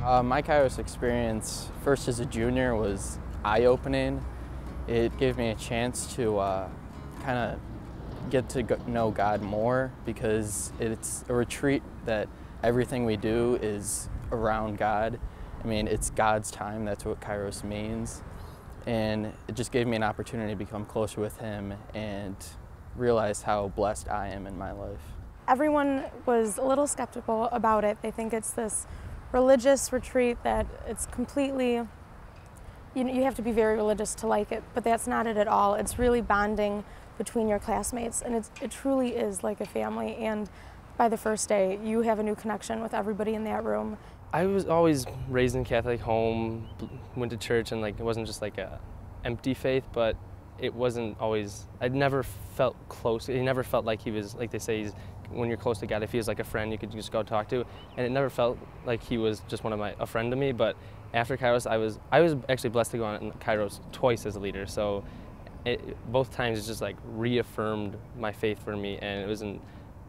My Kairos experience, first as a junior, was eye-opening. It gave me a chance to kind of get to know God more, because it's a retreat that everything we do is around God. I mean, it's God's time, that's what Kairos means. And it just gave me an opportunity to become closer with Him and realize how blessed I am in my life. Everyone was a little skeptical about it. They think it's this religious retreat that it's completely, you have to be very religious to like it, but that's not it at all. It's really bonding between your classmates, and it truly is like a family. And by the first day, you have a new connection with everybody in that room. I was always raised in a Catholic home, went to church, and it wasn't just like a empty faith, but it wasn't always, I'd never felt close. He never felt like he was, like they say, when you're close to God, if he was like a friend you could just go talk to, and it never felt like he was just a friend to me. But after Kairos, I was actually blessed to go on Kairos twice as a leader, so both times it just like reaffirmed my faith for me, and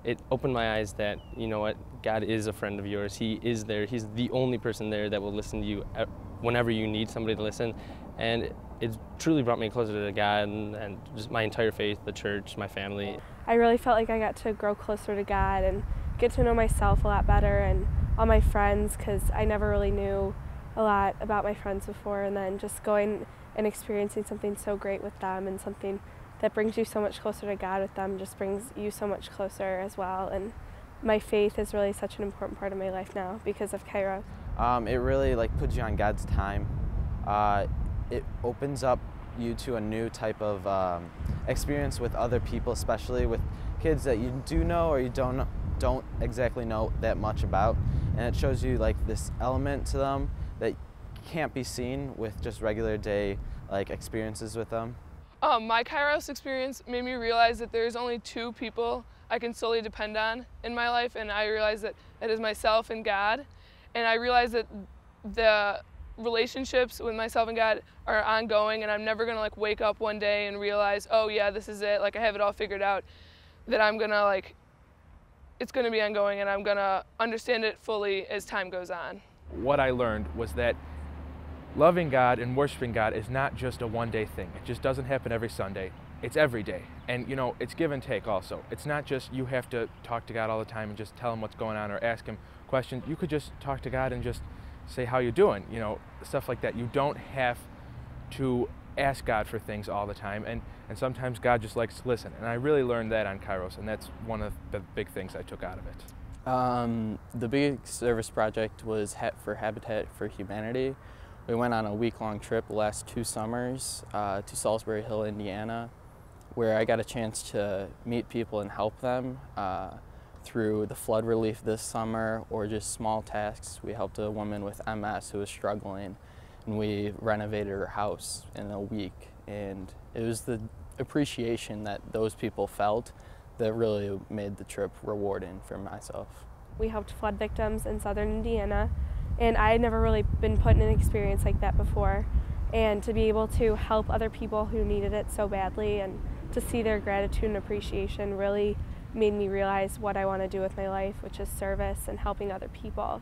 it opened my eyes that, you know what, God is a friend of yours. He is there. He's the only person there that will listen to you whenever you need somebody to listen. And it truly brought me closer to God and just my entire faith, the church, my family. I really felt like I got to grow closer to God and get to know myself a lot better and all my friends, because I never really knew a lot about my friends before, and then just going and experiencing something so great with them and something that brings you so much closer to God with them just brings you so much closer as well. And my faith is really such an important part of my life now because of Kairos. It really puts you on God's time. It opens up you to a new type of experience with other people, especially with kids that you do know or you don't exactly know that much about, and it shows you this element to them that can't be seen with just regular day experiences with them. My Kairos experience made me realize that there's only two people I can solely depend on in my life, and I realized that it is myself and God. And I realized that the relationships with myself and God are ongoing, and I'm never gonna wake up one day and realize, oh yeah, this is it, I have it all figured out. That I'm gonna it's gonna be ongoing, and I'm gonna understand it fully as time goes on. What I learned was that loving God and worshiping God is not just a one-day thing. It just doesn't happen every Sunday. It's every day. And it's give and take also. It's not just you have to talk to God all the time and just tell Him what's going on or ask Him questions. You could just talk to God and just say how you doing, stuff like that. You don't have to ask God for things all the time, and sometimes God just likes to listen. And I really learned that on Kairos, and that's one of the big things I took out of it. The big service project was for Habitat for Humanity. We went on a week-long trip the last 2 summers to Salisbury Hill, Indiana, where I got a chance to meet people and help them through the flood relief this summer or just small tasks. We helped a woman with MS who was struggling, and we renovated her house in a week. And it was the appreciation that those people felt that really made the trip rewarding for myself. We helped flood victims in southern Indiana, and I had never really been put in an experience like that before. And to be able to help other people who needed it so badly and to see their gratitude and appreciation really made me realize what I want to do with my life, which is service and helping other people.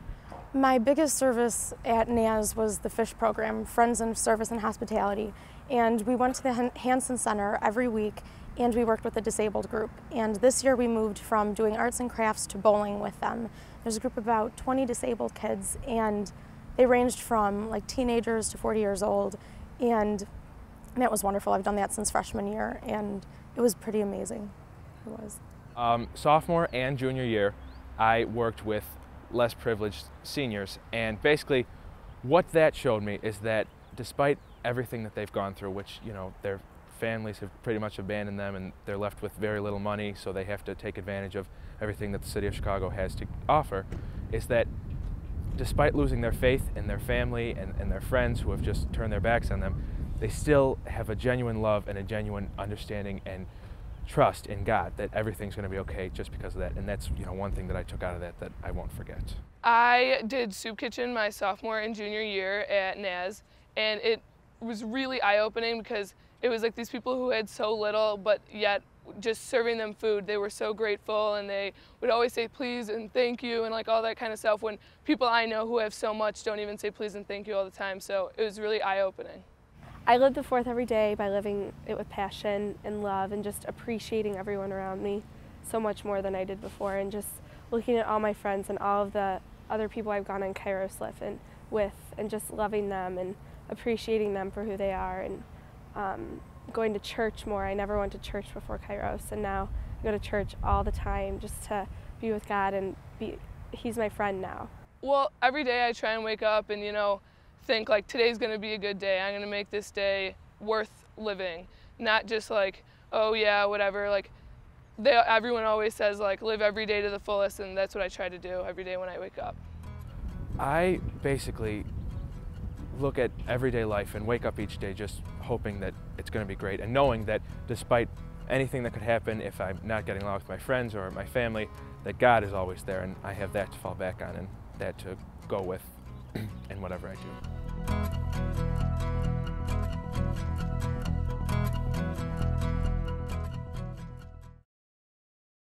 My biggest service at NAS was the FISH program, Friends in Service and Hospitality. And we went to the Hansen Center every week, and we worked with the disabled group. And this year we moved from doing arts and crafts to bowling with them. There's a group of about 20 disabled kids, and they ranged from teenagers to 40 years old. And that was wonderful. I've done that since freshman year, and it was pretty amazing. It was. Sophomore and junior year, I worked with less privileged seniors, and basically what that showed me is that despite everything that they've gone through, which their families have pretty much abandoned them and they're left with very little money, so they have to take advantage of everything that the city of Chicago has to offer, is that despite losing their faith in their family and their friends who have just turned their backs on them, they still have a genuine love and a genuine understanding and trust in God that everything's going to be okay just because of that. And that's one thing that I took out of that I won't forget. I did soup kitchen my sophomore and junior year at NAS, and it was really eye-opening because it was like these people who had so little, but yet just serving them food, they were so grateful, and they would always say please and thank you and like all that kind of stuff, when people I know who have so much don't even say please and thank you all the time. So it was really eye-opening. I live the fourth every day by living it with passion and love and just appreciating everyone around me so much more than I did before, and just looking at all my friends and all of the other people I've gone on Kairos with and just loving them and appreciating them for who they are, and going to church more. I never went to church before Kairos, and now I go to church all the time just to be with God and He's my friend now. Well, every day I try and wake up and, think like today's going to be a good day. I'm going to make this day worth living. Not just like, oh yeah, whatever. Like everyone always says like live every day to the fullest, and that's what I try to do every day when I wake up. I basically look at everyday life and wake up each day just hoping that it's going to be great, and knowing that despite anything that could happen, if I'm not getting along with my friends or my family, that God is always there, and I have that to fall back on and that to go with in whatever I do.